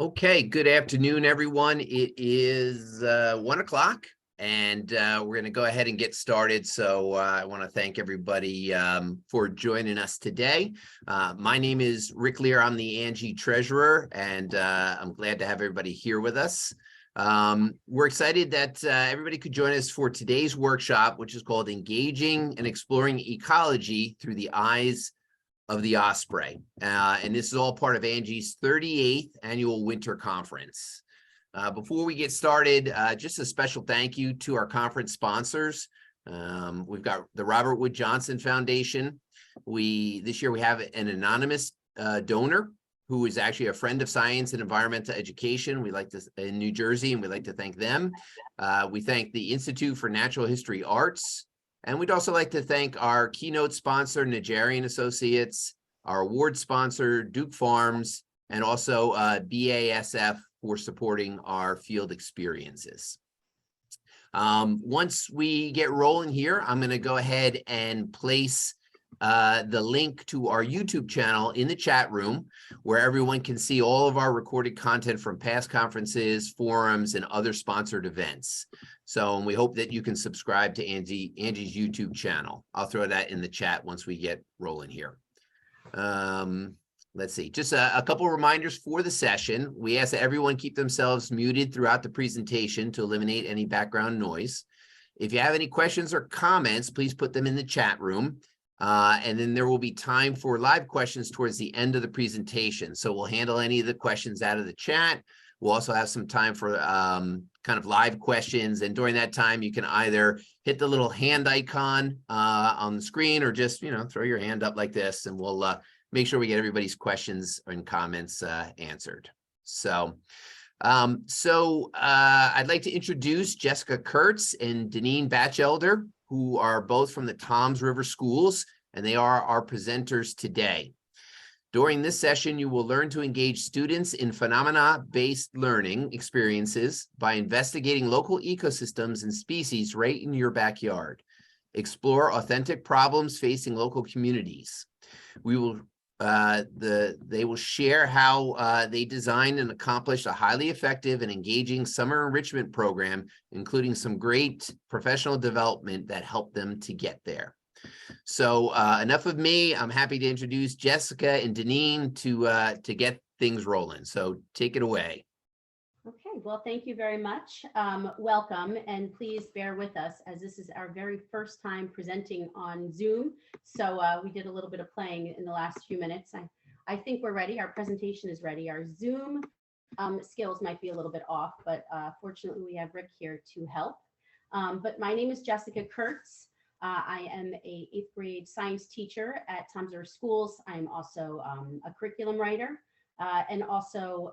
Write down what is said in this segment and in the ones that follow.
Okay, good afternoon, everyone. It is 1 o'clock, and we're going to go ahead and get started. So I want to thank everybody for joining us today. My name is Rick Lear. I'm the ANJEE treasurer, and I'm glad to have everybody here with us. We're excited that everybody could join us for today's workshop, which is called Engaging and Exploring Ecology Through the Eyes of the Osprey. And this is all part of ANJEE's 38th annual winter conference. Before we get started, just a special thank you to our conference sponsors. We've got the Robert Wood Johnson Foundation. This year we have an anonymous donor who is actually a friend of science and environmental education. We like to in New Jersey, and we'd like to thank them. We thank the Institute for Natural History Arts. And we'd also like to thank our keynote sponsor, Nigerian Associates, our award sponsor, Duke Farms, and also BASF for supporting our field experiences. Once we get rolling here, I'm going to go ahead and place the link to our YouTube channel in the chat room, where everyone can see all of our recorded content from past conferences, forums, and other sponsored events. So we hope that you can subscribe to ANJEE's YouTube channel. I'll throw that in the chat once we get rolling here. Let's see, just a couple of reminders for the session. We ask that everyone keep themselves muted throughout the presentation to eliminate any background noise. If you have any questions or comments, please put them in the chat room. And then there will be time for live questions towards the end of the presentation. So we'll handle any of the questions out of the chat. We'll also have some time for kind of live questions. And during that time, you can either hit the little hand icon on the screen, or just, throw your hand up like this, and we'll make sure we get everybody's questions and comments answered. So I'd like to introduce Jessica Kurtz and Dinean Batchelder, who are both from the Toms River Schools, and they are our presenters today. During this session, you will learn to engage students in phenomena-based learning experiences by investigating local ecosystems and species right in your backyard. Explore authentic problems facing local communities. They will share how they designed and accomplished a highly effective and engaging summer enrichment program, including some great professional development that helped them to get there. So enough of me. I'm happy to introduce Jessica and Dinean to get things rolling. So take it away. Okay, well, thank you very much. Welcome, and please bear with us, as this is our very first time presenting on Zoom. So we did a little bit of playing in the last few minutes. I think we're ready. Our presentation is ready. Our Zoom skills might be a little bit off, but fortunately we have Rick here to help. But my name is Jessica Kurtz. I am a 8th grade science teacher at Toms River Schools. I'm also a curriculum writer, and also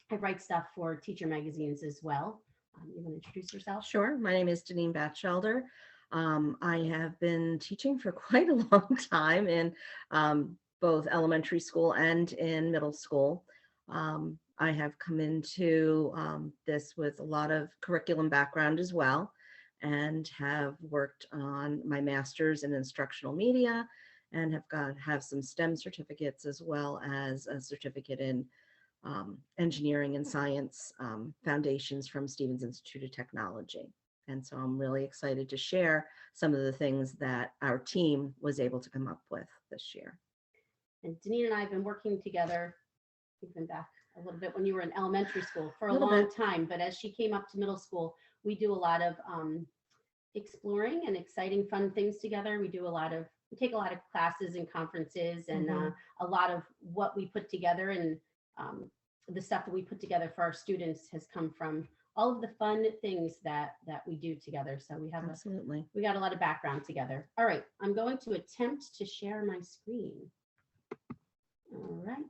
I write stuff for teacher magazines as well. You want to introduce yourself? Sure. My name is Dinean Batchelder. I have been teaching for quite a long time in both elementary school and in middle school. I have come into this with a lot of curriculum background as well, and have worked on my master's in instructional media, and have some STEM certificates, as well as a certificate in engineering and science foundations from Stevens Institute of Technology. And so I'm really excited to share some of the things that our team was able to come up with this year. And Dinean and I have been working together, we've been back a little bit when you were in elementary school for a long time, but as she came up to middle school, we do a lot of exploring and exciting fun things together. We take a lot of classes and conferences, and a lot of what we put together and the stuff that we put together for our students has come from all of the fun things that we do together. So we have we got a lot of background together. All right, I'm going to attempt to share my screen. All right.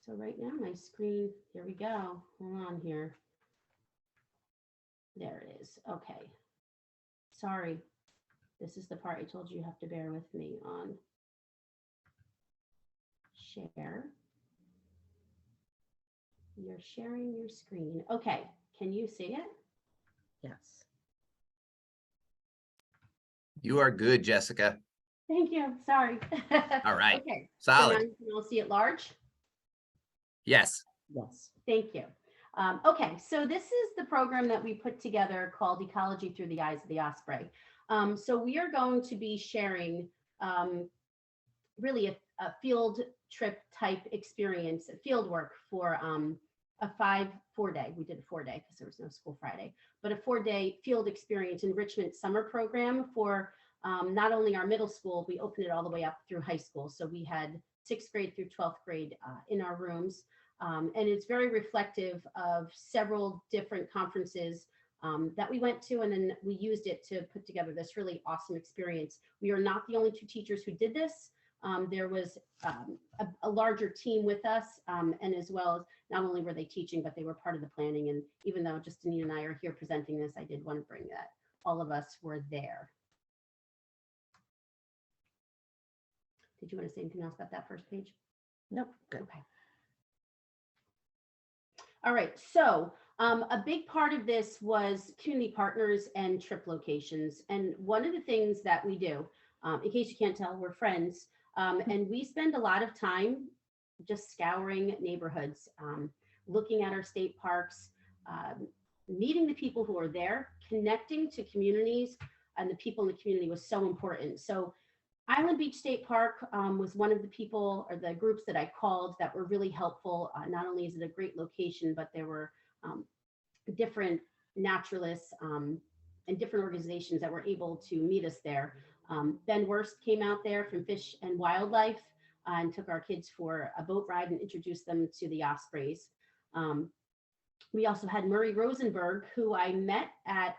So right now my screen, here we go. Hold on here. There it is. Okay. Sorry. This is the part I told you have to bear with me on. Share. You're sharing your screen. Okay. Can you see it? Yes. You are good, Jessica. Thank you. Sorry. All right. Okay. So now Solid. you can all see it large. Yes. Yes. Thank you. Okay, so this is the program that we put together called Ecology Through the Eyes of the Osprey. So we are going to be sharing really a field trip type experience, field work for a 4-day. We did a 4-day because there was no school Friday, but a 4-day field experience enrichment summer program for not only our middle school, we opened it all the way up through high school. So we had 6th grade through 12th grade in our rooms. And it's very reflective of several different conferences that we went to, and then we used it to put together this really awesome experience. We are not the only 2 teachers who did this. There was a larger team with us, and as well as not only were they teaching, but they were part of the planning. And even though just Dinean and I are here presenting this, I did want to bring that all of us were there. Did you want to say anything else about that first page? Nope. Good. Okay. All right, so a big part of this was community partners and trip locations. And one of the things that we do, in case you can't tell, we're friends, and we spend a lot of time just scouring neighborhoods, looking at our state parks, meeting the people who are there, connecting to communities, and the people in the community was so important. So Island Beach State Park was one of the people or the groups that I called that were really helpful. Not only is it a great location, but there were different naturalists and different organizations that were able to meet us there. Ben Wurst came out there from Fish and Wildlife and took our kids for a boat ride and introduced them to the Ospreys. We also had Murray Rosenberg, who I met at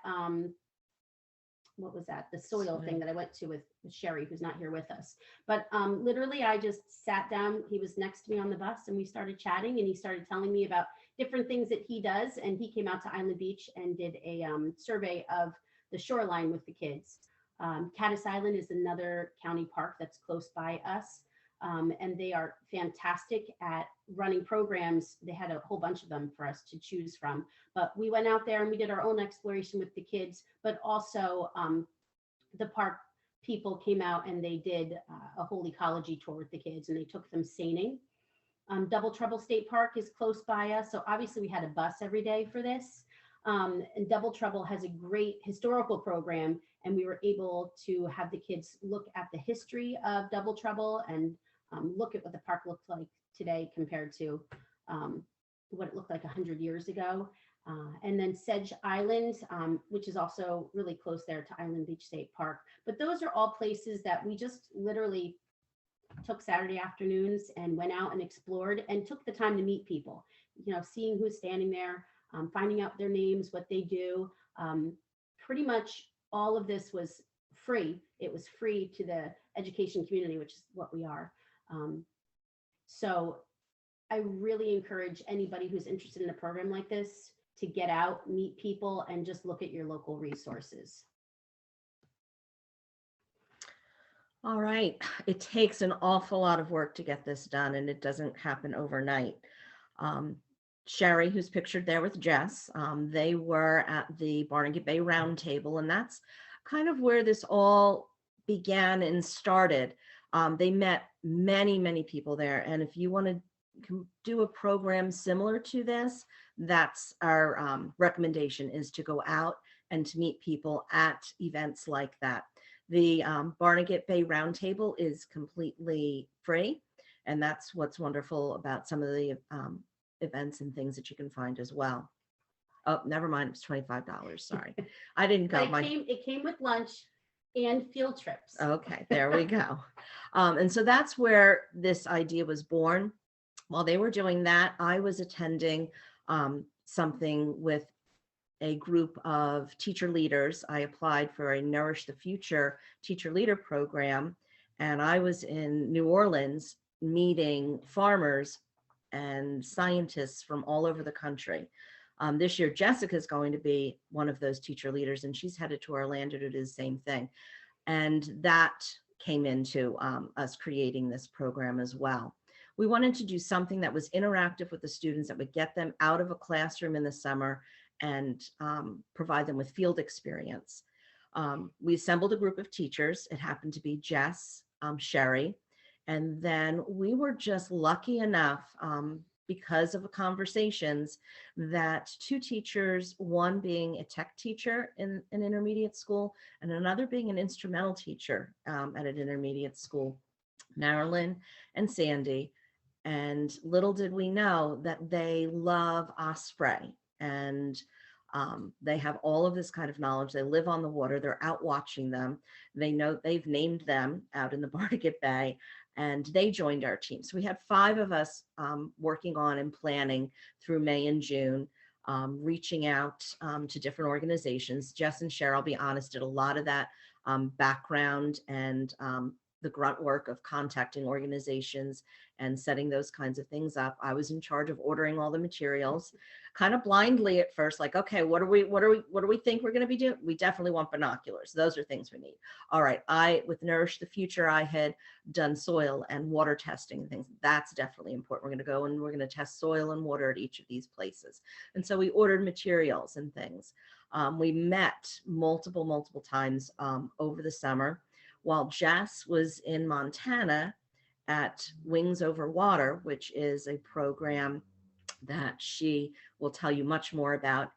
what was that? The soil thing that I went to with Cherri, who's not here with us. But literally, I just sat down. He was next to me on the bus, and we started chatting. And he started telling me about different things that he does. And he came out to Island Beach and did a survey of the shoreline with the kids. Caddis Island is another county park that's close by us. And they are fantastic at running programs. They had a whole bunch of them for us to choose from. But we went out there and we did our own exploration with the kids, but also the park people came out and they did a whole ecology tour with the kids, and they took them seining. Double Trouble State Park is close by us. So obviously we had a bus every day for this. And Double Trouble has a great historical program, and we were able to have the kids look at the history of Double Trouble and look at what the park looks like today compared to what it looked like 100 years ago. And then Sedge Island, which is also really close there to Island Beach State Park. But those are all places that we just literally took Saturday afternoons and went out and explored and took the time to meet people, you know, seeing who's standing there, finding out their names, what they do. Pretty much all of this was free. It was free to the education community, which is what we are. So I really encourage anybody who's interested in a program like this to get out, meet people, and just look at your local resources. All right. It takes an awful lot of work to get this done, and it doesn't happen overnight. Cherri, who's pictured there with Jess, they were at the Barnegat Bay Roundtable, and that's kind of where this all began and started. They met many people there, and if you want to do a program similar to this, that's our recommendation, is to go out and to meet people at events like that. The Barnegat Bay Roundtable is completely free, and that's what's wonderful about some of the events and things that you can find as well. Oh, never mind, it's $25. Sorry, I didn't go. It came with lunch and field trips. Okay, there we go. And so that's where this idea was born. While they were doing that, I was attending something with a group of teacher leaders. I applied for a Nourish the Future teacher leader program, and I was in New Orleans meeting farmers and scientists from all over the country. This year, Jessica is going to be one of those teacher leaders, and she's headed to Orlando to do the same thing. And that came into us creating this program as well. We wanted to do something that was interactive with the students, that would get them out of a classroom in the summer and provide them with field experience. We assembled a group of teachers. It happened to be Jess, Cherri, and then we were just lucky enough, because of conversations, that two teachers, one being a tech teacher in an intermediate school and another being an instrumental teacher at an intermediate school, Marilyn and Sandy. And little did we know that they love Osprey, and they have all of this kind of knowledge. They live on the water. They're out watching them. They know they've named them out in the Barnegat Bay, and they joined our team. So we had 5 of us working on and planning through May and June, reaching out to different organizations. Jess and Cher, I'll be honest, did a lot of that background and the grunt work of contacting organizations and setting those kinds of things up. I was in charge of ordering all the materials, kind of blindly at first, like, okay, what do we think we're going to be doing? We definitely want binoculars. Those are things we need. All right. With Nourish the Future, I had done soil and water testing and things. That's definitely important. We're going to go and we're going to test soil and water at each of these places. And so we ordered materials and things. We met multiple times over the summer. While Jess was in Montana at Wings Over Water, which is a program that she will tell you much more about,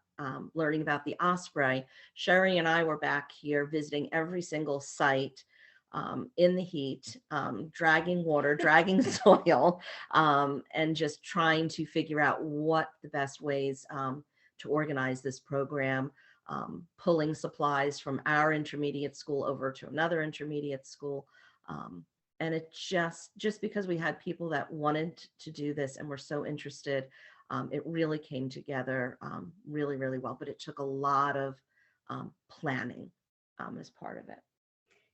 learning about the Osprey, Cherri and I were back here visiting every single site in the heat, dragging water, dragging soil, and just trying to figure out what the best ways to organize this program. Pulling supplies from our intermediate school over to another intermediate school. And it just because we had people that wanted to do this and were so interested, it really came together really, really well. But it took a lot of planning as part of it.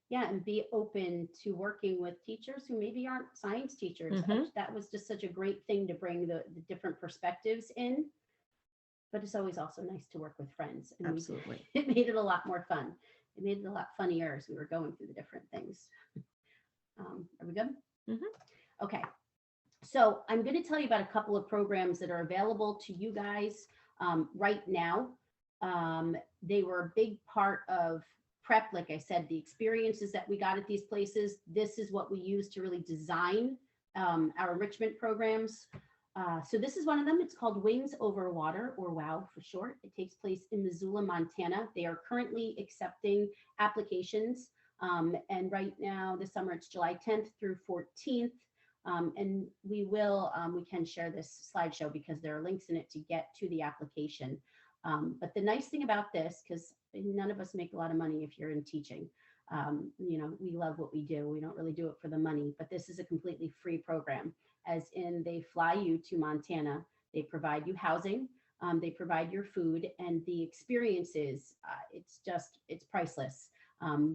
Yeah, and be open to working with teachers who maybe aren't science teachers. That was just such a great thing to bring the different perspectives in. But it's always also nice to work with friends. And Absolutely. It made it a lot more fun. It made it a lot funnier as we were going through the different things. Are we good? Okay. So I'm going to tell you about a couple of programs that are available to you guys right now. They were a big part of prep. Like I said, the experiences that we got at these places, this is what we use to really design our enrichment programs. So this is one of them. It's called Wings Over Water, or WOW for short. It takes place in Missoula, Montana. They are currently accepting applications. And right now, this summer, it's July 10th through 14th. And we can share this slideshow because there are links in it to get to the application. But the nice thing about this, because none of us make a lot of money if you're in teaching, we love what we do. We don't really do it for the money, but this is a completely free program. As in, they fly you to Montana, they provide you housing, they provide your food, and the experiences, it's priceless.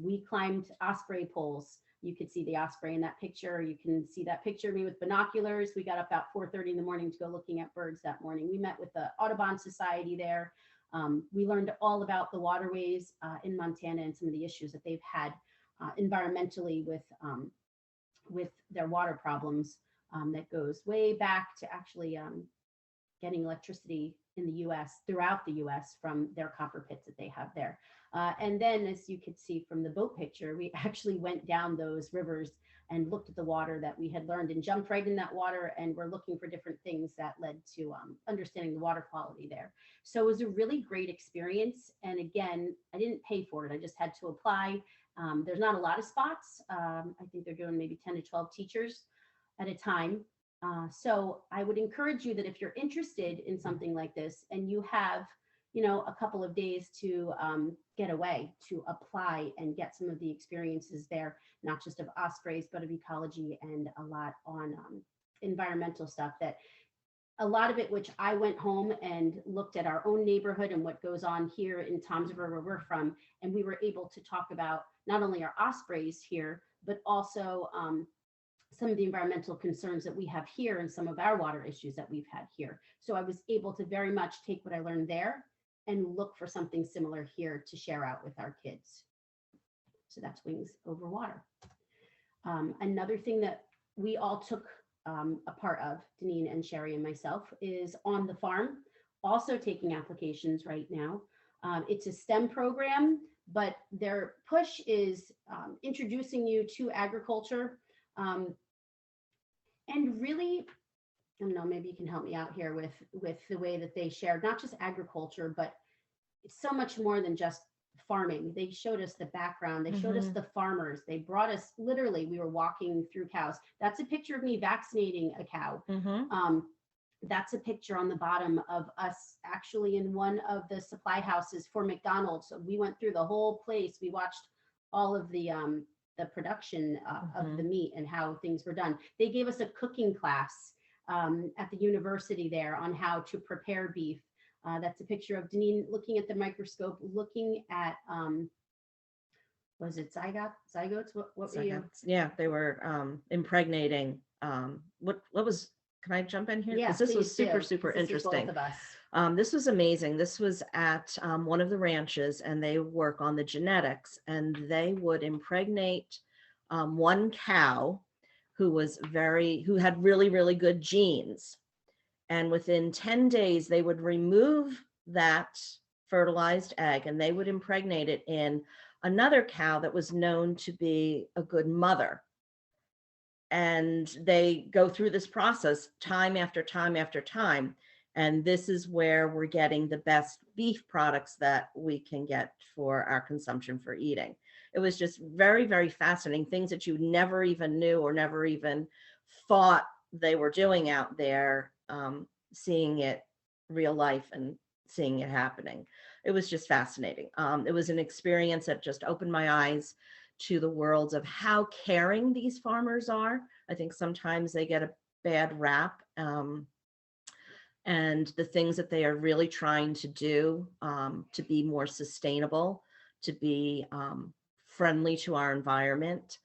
We climbed Osprey poles. You could see the Osprey in that picture. You can see that picture of me with binoculars. We got up about 4:30 in the morning to go looking at birds that morning. We met with the Audubon Society there. We learned all about the waterways in Montana and some of the issues that they've had environmentally with their water problems. That goes way back to actually getting electricity in the U.S., throughout the U.S. from their copper pits that they have there. And then, as you could see from the boat picture, we actually went down those rivers and looked at the water that we had learned and jumped right in that water, and we're looking for different things that led to understanding the water quality there. So it was a really great experience. And again, I didn't pay for it. I just had to apply. There's not a lot of spots. I think they're doing maybe 10 to 12 teachers at a time. So I would encourage you that if you're interested in something like this and you have, a couple of days to get away, to apply and get some of the experiences there, not just of ospreys, but of ecology and a lot on environmental stuff, that a lot of it, which I went home and looked at our own neighborhood and what goes on here in Toms River, where we're from, and we were able to talk about not only our ospreys here, but also some of the environmental concerns that we have here and some of our water issues that we've had here. So I was able to very much take what I learned there and look for something similar here to share out with our kids. So that's Wings Over Water. Another thing that we all took a part of, Dinean and Cherri and myself, is On the Farm, also taking applications right now. It's a STEM program, but their push is introducing you to agriculture, and really, I don't know, maybe you can help me out here with the way that they shared not just agriculture, but it's so much more than just farming. They showed us the background. They showed us the farmers. They brought us, literally, we were walking through cows. That's a picture of me vaccinating a cow. That's a picture on the bottom of us actually in one of the supply houses for McDonald's. So we went through the whole place. We watched all of the production of the meat and how things were done. They gave us a cooking class at the university there on how to prepare beef. That's a picture of Dinean looking at the microscope, looking at, was it zygotes? What were you? Yeah, they were impregnating. What was, can I jump in here? Yeah, Because this was please do, super 'cause this is interesting. both of us. This was amazing. This was at one of the ranches, and they work on the genetics, and they would impregnate one cow who had really, really good genes. And within 10 days, they would remove that fertilized egg and they would impregnate it in another cow that was known to be a good mother. And they go through this process time after time after time. And this is where we're getting the best beef products that we can get for our consumption for eating. It was just very, very fascinating, things that you never even knew or never even thought they were doing out there, seeing it real life and seeing it happening. It was just fascinating. It was an experience that just opened my eyes to the worlds of how caring these farmers are. I think sometimes they get a bad rap, and the things that they are really trying to do to be more sustainable, to be friendly to our environment.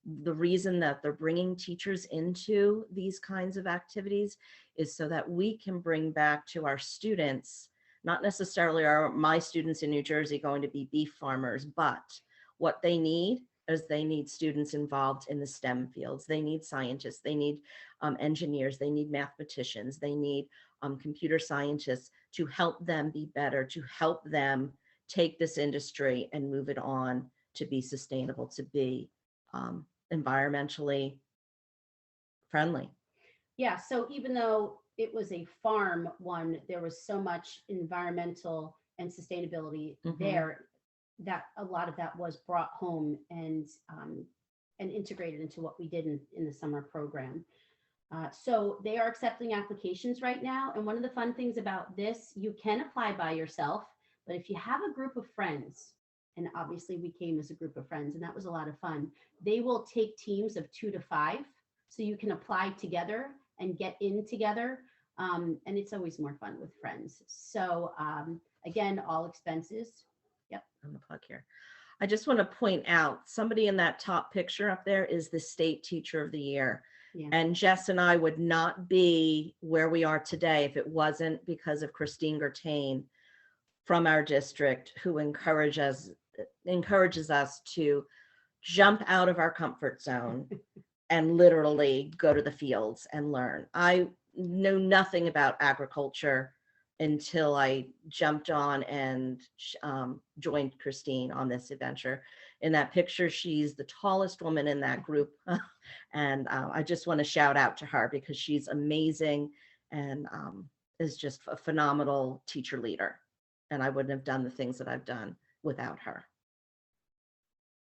The reason that they're bringing teachers into these kinds of activities is so that we can bring back to our students, not necessarily my students in New Jersey going to be beef farmers, but what they need is they need students involved in the STEM fields. They need scientists, they need engineers, they need mathematicians, they need computer scientists to help them be better, to help them take this industry and move it on to be sustainable, to be environmentally friendly. Yeah, so even though it was a farm one, there was so much environmental and sustainability there that a lot of that was brought home and integrated into what we did in the summer program. So they are accepting applications right now. And one of the fun things about this, you can apply by yourself, but if you have a group of friends, and obviously we came as a group of friends and that was a lot of fun, they will take teams of 2 to 5. So you can apply together and get in together. And it's always more fun with friends. So again, all expenses. Yep. I'm gonna plug here. I just want to point out somebody in that top picture up there is the state teacher of the year. Yeah. And Jess and I would not be where we are today if it wasn't because of Christine Gertain from our district, who encourages us to jump out of our comfort zone and literally go to the fields and learn. I know nothing about agriculture until I jumped on and joined Christine on this adventure. In that picture, she's the tallest woman in that group. And I just want to shout out to her because she's amazing and is just a phenomenal teacher leader. And I wouldn't have done the things that I've done without her.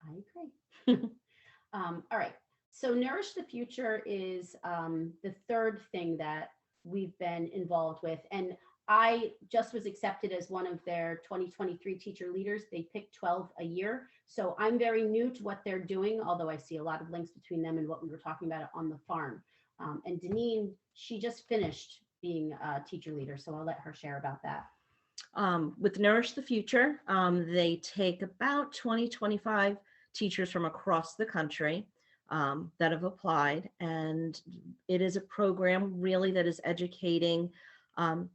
I agree. All right. So Nourish the Future is the third thing that we've been involved with. And I just was accepted as one of their 2023 teacher leaders. They pick 12 a year. So I'm very new to what they're doing, although I see a lot of links between them and what we were talking about on the farm. And Dinean, she just finished being a teacher leader. So I'll let her share about that. With Nourish the Future, they take about 25 teachers from across the country that have applied. And it is a program really that is educating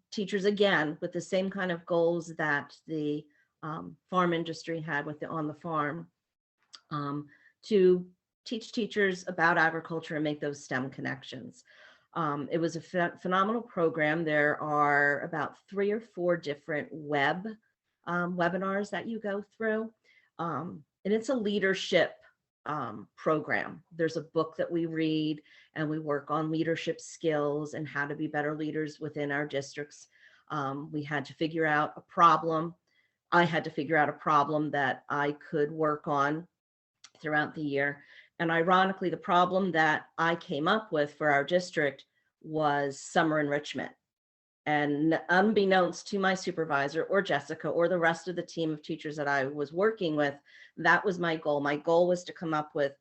teachers, again, with the same kind of goals that the farm industry had with On the Farm, to teach teachers about agriculture and make those STEM connections. It was a phenomenal program. There are about 3 or 4 different web webinars that you go through. And it's a leadership program. There's a book that we read, and we work on leadership skills and how to be better leaders within our districts. We had to figure out a problem. I had to figure out a problem that I could work on throughout the year. And ironically, the problem that I came up with for our district was summer enrichment. And unbeknownst to my supervisor or Jessica or the rest of the team of teachers that I was working with, that was my goal. My goal was to come up with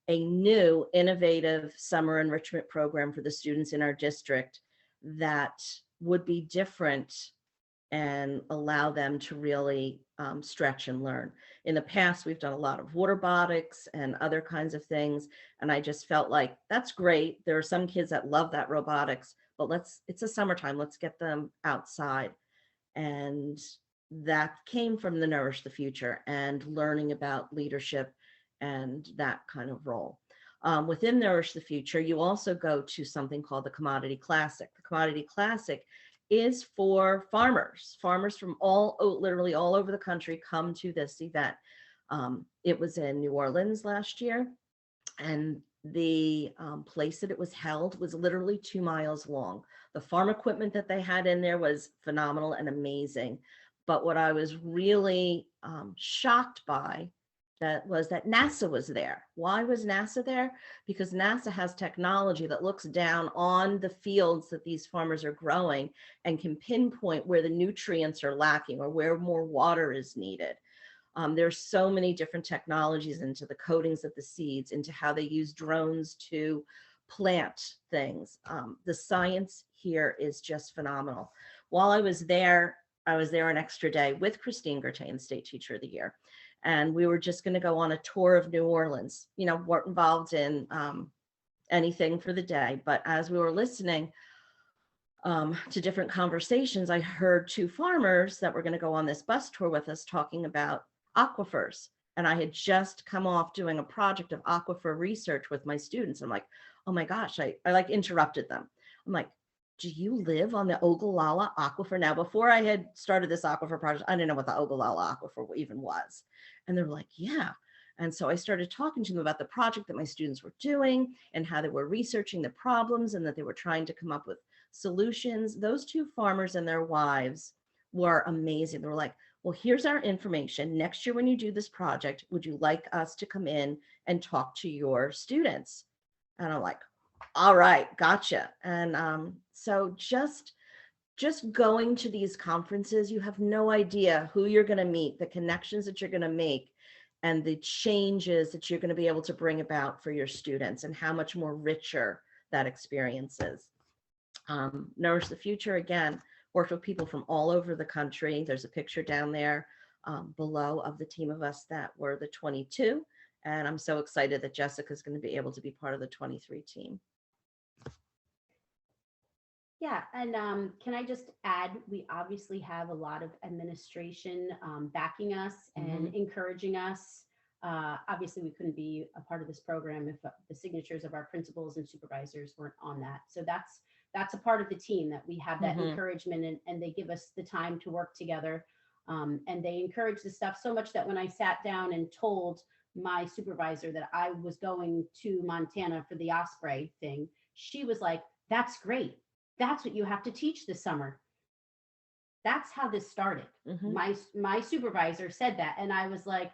a new innovative summer enrichment program for the students in our district that would be different and allow them to really stretch and learn. In the past, we've done a lot of water robotics and other kinds of things. And I just felt like that's great. There are some kids that love that robotics, but it's a summertime, let's get them outside. And that came from the Nourish the Future and learning about leadership and that kind of role. Within Nourish the Future, you also go to something called the Commodity Classic. The Commodity Classic is for farmers. Farmers from literally all over the country come to this event. It was in New Orleans last year, and the place that it was held was literally 2 miles long. The farm equipment that they had in there was phenomenal and amazing. But what I was really shocked by was that NASA was there. Why was NASA there? Because NASA has technology that looks down on the fields that these farmers are growing and can pinpoint where the nutrients are lacking or where more water is needed. There's so many different technologies into the coatings of the seeds, into how they use drones to plant things. The science here is just phenomenal. While I was there an extra day with Christine Gertain, State Teacher of the Year. And we were just going to go on a tour of New Orleans, weren't involved in anything for the day. But as we were listening to different conversations, I heard 2 farmers that were going to go on this bus tour with us talking about aquifers. And I had just come off doing a project of aquifer research with my students. I'm like, oh my gosh, I like interrupted them. I'm like, do you live on the Ogallala Aquifer? Now, before I had started this aquifer project, I didn't know what the Ogallala Aquifer even was. And they were like, yeah. And so I started talking to them about the project that my students were doing and how they were researching the problems and that they were trying to come up with solutions. Those 2 farmers and their wives were amazing. They were like, well, here's our information. Next year, when you do this project, would you like us to come in and talk to your students? And I'm like, all right, gotcha. And so just going to these conferences, you have no idea who you're going to meet, the connections that you're going to make, and the changes that you're going to be able to bring about for your students, and how much more richer that experience is. Nourish the Future, again, worked with people from all over the country. There's a picture down there below of the team of us that were the 22. And I'm so excited that Jessica's going to be able to be part of the 23 team. Yeah, and can I just add, we obviously have a lot of administration backing us and encouraging us. Obviously, we couldn't be a part of this program if the signatures of our principals and supervisors weren't on that. So that's a part of the team, that we have that encouragement, and they give us the time to work together. And they encourage the stuff so much that when I sat down and told my supervisor that I was going to Montana for the Osprey thing, she was like, that's great. That's what you have to teach this summer. That's how this started. My supervisor said that. And I was like,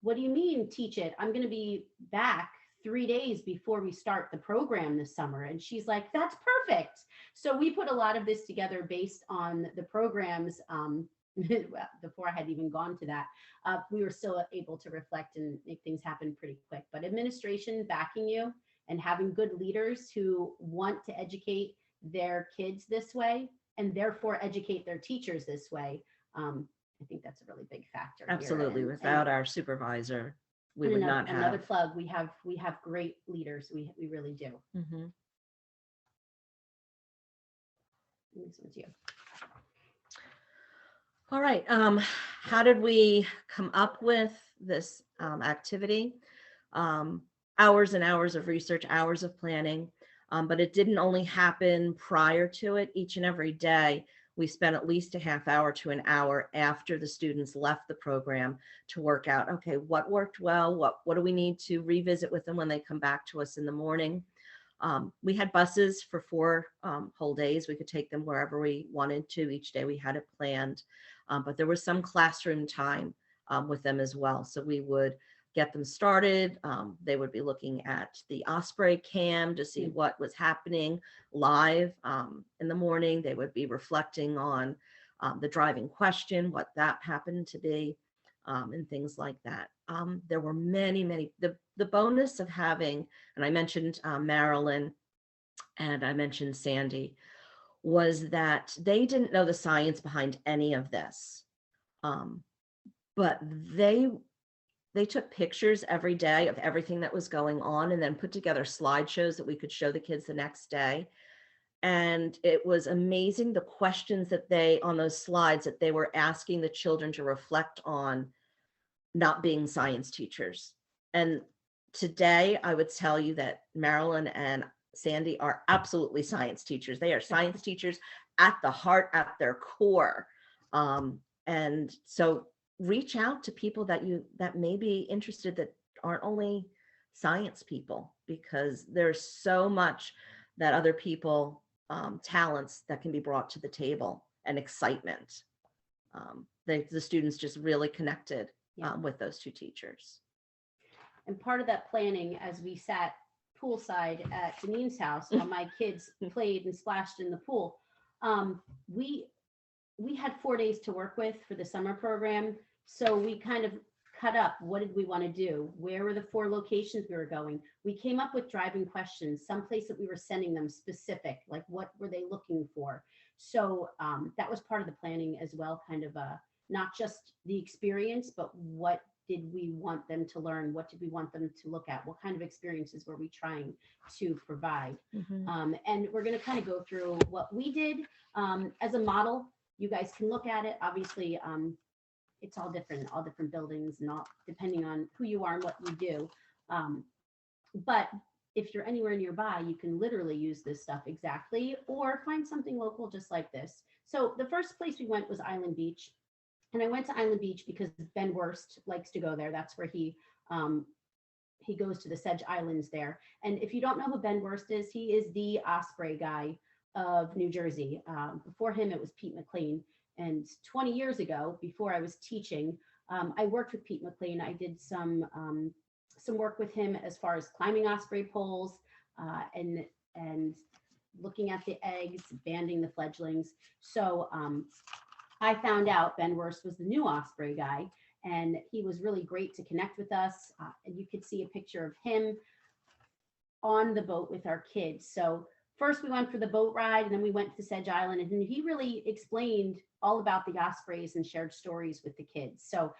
what do you mean teach it? I'm going to be back 3 days before we start the program this summer. And she's like, that's perfect. So we put a lot of this together based on the programs. Before I had even gone to that, we were still able to reflect and make things happen pretty quick. But administration backing you and having good leaders who want to educate their kids this way and therefore educate their teachers this way, I think that's a really big factor. Absolutely. Here. Without our supervisor, we would not have. Another plug. We have great leaders. We really do. This one's you. All right. How did we come up with this activity? Hours and hours of research, hours of planning, but it didn't only happen prior to it. Each and every day we spent at least a half hour to an hour after the students left the program to work out, okay, what worked well, what do we need to revisit with them when they come back to us in the morning. We had buses for 4 whole days. We could take them wherever we wanted to. Each day we had it planned, but there was some classroom time with them as well. So we would get them started. They would be looking at the Osprey cam to see what was happening live in the morning. They would be reflecting on the driving question, what that happened to be, and things like that. There were many, the bonus of having, and I mentioned Marilyn and I mentioned Sandy, was that they didn't know the science behind any of this. But they took pictures every day of everything that was going on and then put together slideshows that we could show the kids the next day. And it was amazing the questions that they, on those slides, that they were asking the children to reflect on not being science teachers. And today I would tell you that Marilyn and Sandy are absolutely science teachers. They are science teachers at the heart, at their core. And so reach out to people that may be interested that aren't only science people, because there's so much that other people, talents that can be brought to the table, and excitement. The students just really connected with those 2 teachers. And part of that planning, as we sat poolside at Dinean's house while my kids played and splashed in the pool, we had 4 days to work with for the summer program. So we kind of cut up, what did we want to do? Where were the 4 locations we were going? We came up with driving questions, someplace that we were sending them specific, like what were they looking for? So that was part of the planning as well, kind of not just the experience, but what did we want them to learn? What did we want them to look at? What kind of experiences were we trying to provide? And we're going to kind of go through what we did as a model. You guys can look at it. Obviously, it's all different buildings, and all depending on who you are and what you do. But if you're anywhere nearby, you can literally use this stuff exactly, or find something local just like this. So the first place we went was Island Beach. And I went to Island Beach because Ben Wurst likes to go there. That's where he goes to the Sedge Islands there. And if you don't know who Ben Wurst is, he is the Osprey guy of New Jersey. Before him, it was Pete McLean. And 20 years ago, before I was teaching, I worked with Pete McLean. I did some work with him as far as climbing osprey poles and looking at the eggs, banding the fledglings. So I found out Ben Wurst was the new Osprey guy, and he was really great to connect with us. And you could see a picture of him on the boat with our kids. So first we went for the boat ride, and then we went to Sedge Island, and he really explained all about the ospreys and shared stories with the kids. So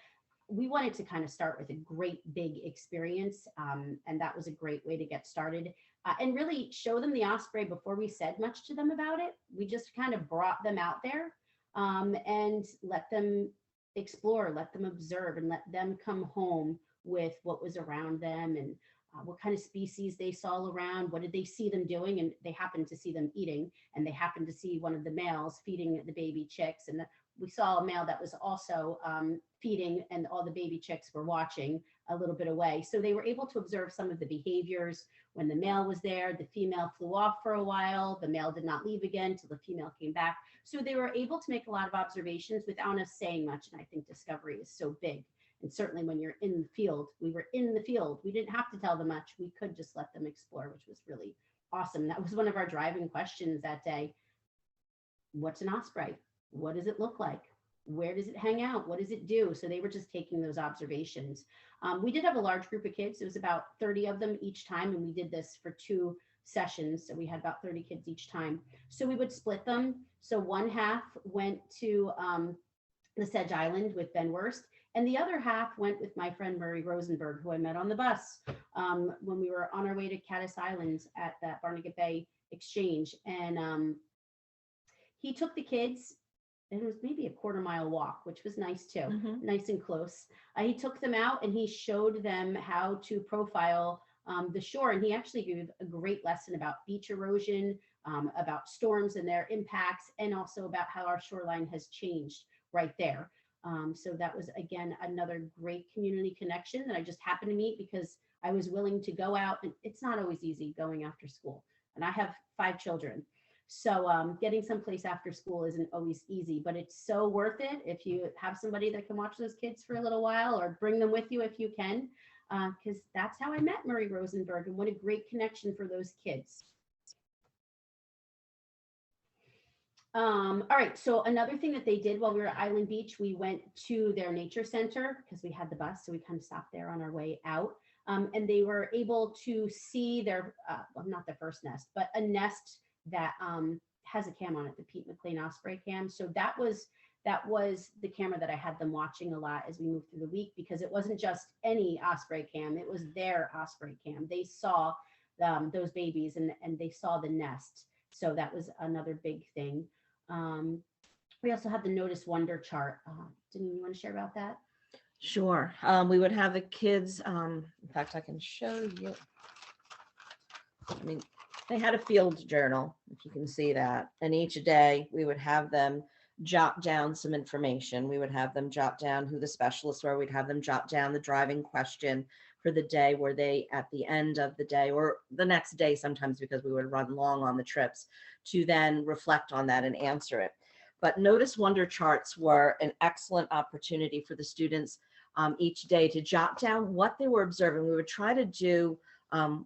we wanted to kind of start with a great big experience, and that was a great way to get started, and really show them the osprey before we said much to them about it. We just kind of brought them out there and let them explore, let them observe, and let them come home with what was around them and what kind of species they saw around, what did they see them doing, and they happened to see them eating, and they happened to see one of the males feeding the baby chicks, and we saw a male that was also feeding, and all the baby chicks were watching a little bit away. So they were able to observe some of the behaviors. When the male was there, the female flew off for a while. The male did not leave again until the female came back. So they were able to make a lot of observations without us saying much. And I think discovery is so big. And certainly when you're in the field, we were in the field. We didn't have to tell them much. We could just let them explore, which was really awesome. That was one of our driving questions that day. What's an osprey? What does it look like? Where does it hang out? What does it do? So they were just taking those observations. We did have a large group of kids. It was about 30 of them each time. And we did this for 2 sessions. So we had about 30 kids each time. So we would split them. So one half went to the Sedge Island with Ben Wurst, and the other half went with my friend Murray Rosenberg, who I met on the bus when we were on our way to Caddis Island at that Barnegat Bay exchange. And he took the kids, and it was maybe a 1/4 mile walk, which was nice too, nice and close. He took them out and he showed them how to profile the shore. And he actually gave a great lesson about beach erosion, about storms and their impacts, and also about how our shoreline has changed right there. So that was, again, another great community connection that I just happened to meet because I was willing to go out, and it's not always easy going after school. And I have 5 children. So getting someplace after school isn't always easy, but it's so worth it if you have somebody that can watch those kids for a little while, or bring them with you if you can, because that's how I met Marie Rosenberg, and what a great connection for those kids. All right, so another thing that they did while we were at Island Beach, we went to their nature center because we had the bus, so we kind of stopped there on our way out. And they were able to see their, well, not their first nest, but a nest that has a cam on it, the Pete McLean Osprey cam. So that was the camera that I had them watching a lot as we moved through the week, because it wasn't just any Osprey cam, it was their Osprey cam. They saw those babies, and they saw the nest. So that was another big thing. We also had the Notice Wonder chart. Dinean, you want to share about that? Sure. We would have the kids, in fact, I can show you. I mean, they had a field journal, if you can see that. And each day we would have them jot down some information. We would have them jot down who the specialists were. We'd have them jot down the driving question for the day, where they, at the end of the day or the next day, sometimes because we would run long on the trips, to then reflect on that and answer it. But Notice Wonder charts were an excellent opportunity for the students each day to jot down what they were observing. We would try to do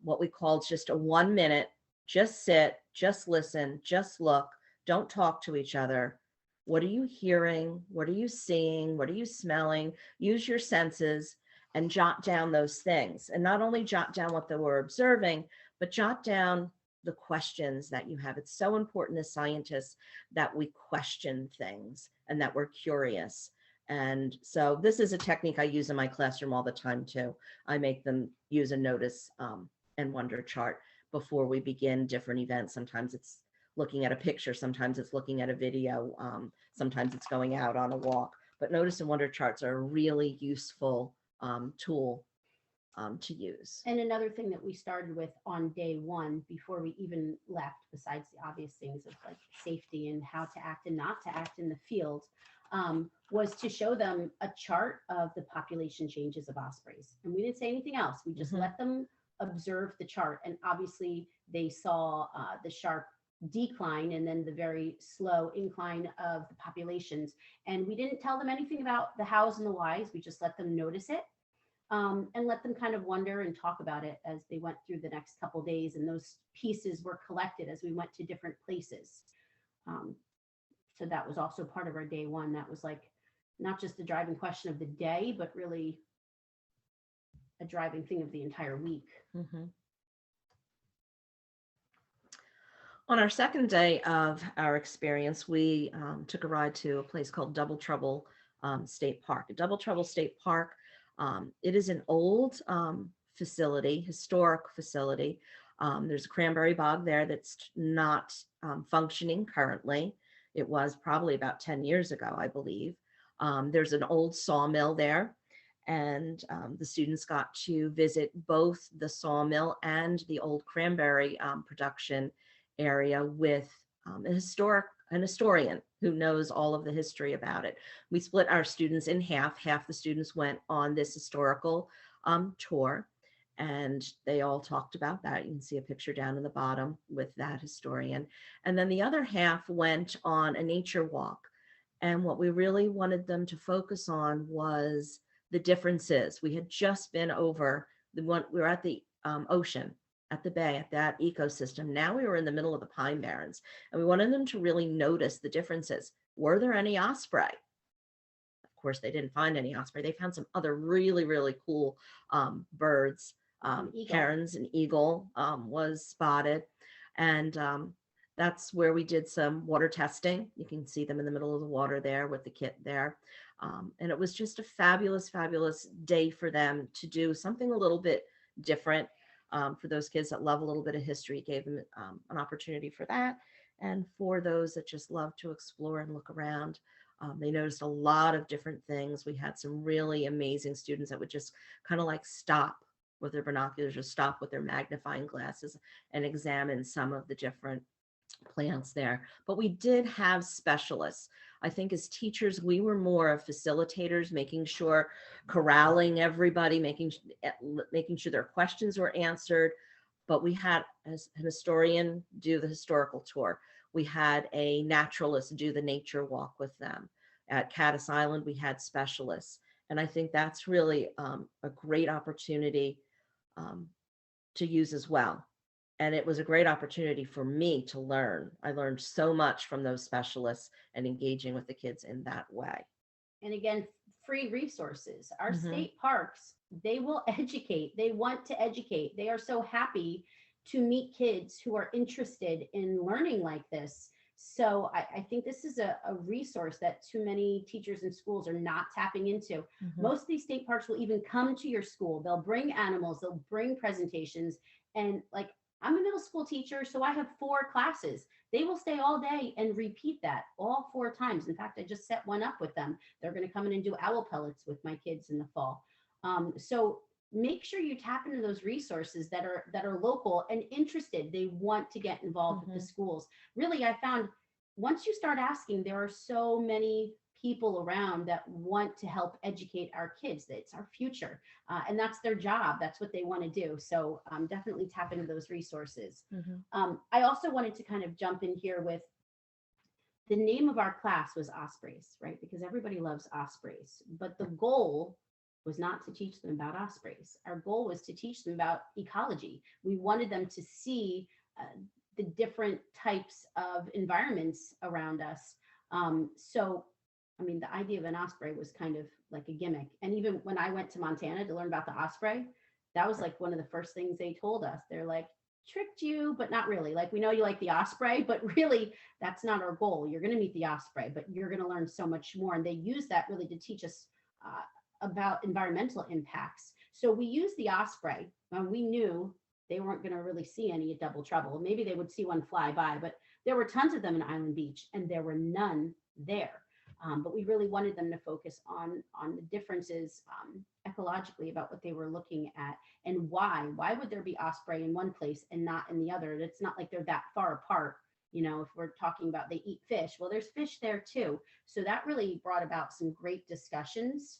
what we called just a 1 minute, just sit, just listen, just look, don't talk to each other. What are you hearing? What are you seeing? What are you smelling? Use your senses and jot down those things. And not only jot down what they were observing, but jot down the questions that you have. It's so important as scientists that we question things and that we're curious. And so this is a technique I use in my classroom all the time too. I make them use a Notice and Wonder chart before we begin different events. Sometimes it's looking at a picture, sometimes it's looking at a video, sometimes it's going out on a walk. But Notice and Wonder charts are a really useful tool to use. And another thing that we started with on day 1, before we even left, besides the obvious things of like safety and how to act and not to act in the field, was to show them a chart of the population changes of ospreys. And we didn't say anything else. We just let them observe the chart. And obviously they saw the sharp decline and then the very slow incline of the populations. And we didn't tell them anything about the hows and the whys. We just let them notice it. And let them kind of wonder and talk about it as they went through the next couple days. And those pieces were collected as we went to different places. So that was also part of our day 1. That was like not just the driving question of the day, but really a driving thing of the entire week. On our second day of our experience, we took a ride to a place called Double Trouble State Park. Double Trouble State Park, it is an old facility, historic facility. There's a cranberry bog there that's not functioning currently. It was probably about 10 years ago, I believe. There's an old sawmill there, and the students got to visit both the sawmill and the old cranberry production area with an historian who knows all of the history about it. We split our students in half. Half the students went on this historical tour, and they all talked about that. You can see a picture down in the bottom with that historian. And then the other half went on a nature walk. And what we really wanted them to focus on was the differences. We had just been over we were at the ocean, at the bay, at that ecosystem. Now we were in the middle of the Pine Barrens, and we wanted them to really notice the differences. Were there any osprey? Of course, they didn't find any osprey. They found some other really, really cool birds. Herons and eagle was spotted. And that's where we did some water testing. You can see them in the middle of the water there with the kit there. And it was just a fabulous, fabulous day for them to do something a little bit different. For those kids that love a little bit of history, gave them an opportunity for that. And for those that just love to explore and look around, they noticed a lot of different things. We had some really amazing students that would just kind of like stop with their binoculars or stop with their magnifying glasses and examine some of the different plants there, but we did have specialists. I think as teachers, we were more of facilitators, making sure, corralling everybody, making sure their questions were answered. But we had as an historian do the historical tour. We had a naturalist do the nature walk with them. At Caddis Island, we had specialists. And I think that's really a great opportunity to use as well. And it was a great opportunity for me to learn. I learned so much from those specialists and engaging with the kids in that way. And again, free resources. Our Mhm. state parks, they will educate. They want to educate. They are so happy to meet kids who are interested in learning like this. So I think this is a resource that too many teachers and schools are not tapping into. Mhm. Most of these state parks will even come to your school. They'll bring animals, they'll bring presentations. And like, I'm a middle school teacher, so I have 4 classes. They will stay all day and repeat that all 4 times. In fact, I just set one up with them. They're going to come in and do owl pellets with my kids in the fall. So make sure you tap into those resources that are local and interested. They want to get involved with the schools. Really, I found once you start asking, there are so many people around that want to help educate our kids. It's our future, and that's their job. That's what they want to do. So definitely tap into those resources. I also wanted to kind of jump in here with the name of our class was Ospreys, right? Because everybody loves ospreys, but the goal was not to teach them about ospreys. Our goal was to teach them about ecology. We wanted them to see the different types of environments around us. So I mean, the idea of an osprey was kind of like a gimmick. And even when I went to Montana to learn about the osprey, that was like one of the first things they told us. They're like, tricked you, but not really. Like, we know you like the osprey, but really that's not our goal. You're going to meet the osprey, but you're going to learn so much more. And they use that really to teach us about environmental impacts. So we used the osprey and we knew they weren't going to really see any at Double Trouble. Maybe they would see one fly by, but there were tons of them in Island Beach and there were none there. But we really wanted them to focus on the differences ecologically about what they were looking at and why. Why would there be osprey in one place and not in the other? It's not like they're that far apart. You know, if we're talking about they eat fish, well, there's fish there too. So that really brought about some great discussions.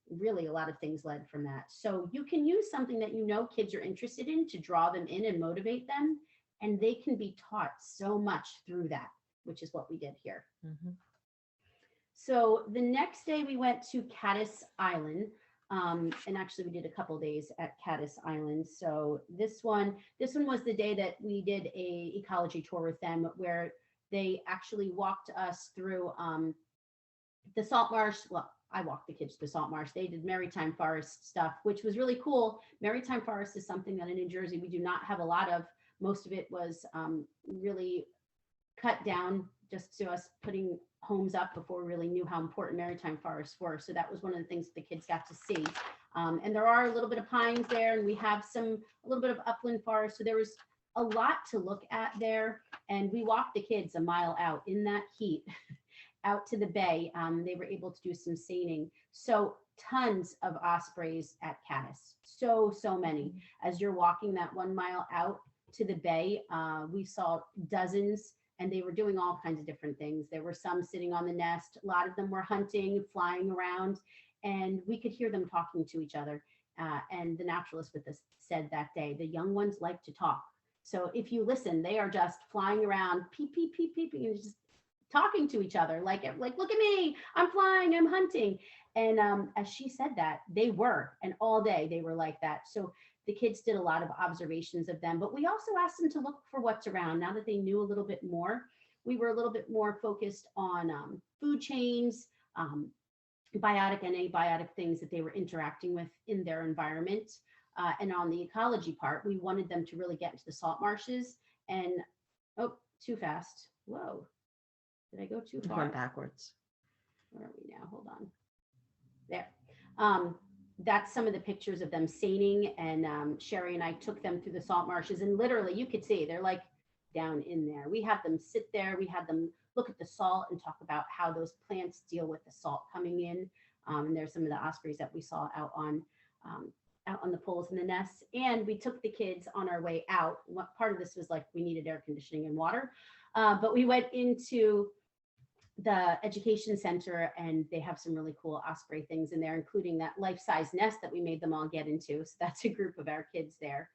Really, a lot of things led from that. So you can use something that you know kids are interested in to draw them in and motivate them, and they can be taught so much through that, which is what we did here. So the next day we went to Caddis Island, and actually we did a couple days at Caddis Island. So this one was the day that we did a ecology tour with them, where they actually walked us through the salt marsh. Well, I walked the kids to the salt marsh. They did maritime forest stuff, which was really cool. Maritime forest is something that in New Jersey we do not have a lot of. Most of it was really cut down just to us putting homes up before we really knew how important maritime forests were. So that was one of the things the kids got to see. And there are a little bit of pines there, and we have a little bit of upland forest. So there was a lot to look at there. And we walked the kids a mile out in that heat out to the bay. They were able to do some seining. So tons of ospreys at Caddis. So many. As you're walking that 1 mile out to the bay, we saw dozens. And they were doing all kinds of different things. There were some sitting on the nest. A lot of them were hunting, flying around, and we could hear them talking to each other. And the naturalist with us said that day, the young ones like to talk. So if you listen, they are just flying around, peep, peep, peep, peep, and just talking to each other, like, look at me, I'm flying, I'm hunting. And as she said that, they were, and all day they were like that. So the kids did a lot of observations of them, but we also asked them to look for what's around. Now that they knew a little bit more, we were a little bit more focused on food chains, biotic and abiotic things that they were interacting with in their environment. And on the ecology part, we wanted them to really get into the salt marshes and, oh, too fast. Whoa, did I go too far? Went backwards. Where are we now? Hold on. There. That's some of the pictures of them seining, and Cherri and I took them through the salt marshes, and literally you could see they're like down in there. We had them sit there, we had them look at the salt and talk about how those plants deal with the salt coming in. And there's some of the ospreys that we saw out on out on the poles and the nests. And we took the kids on our way out. What part of this was like we needed air conditioning and water, but we went into the education center and they have some really cool Osprey things in there, including that life-size nest that we made them all get into. So that's a group of our kids there.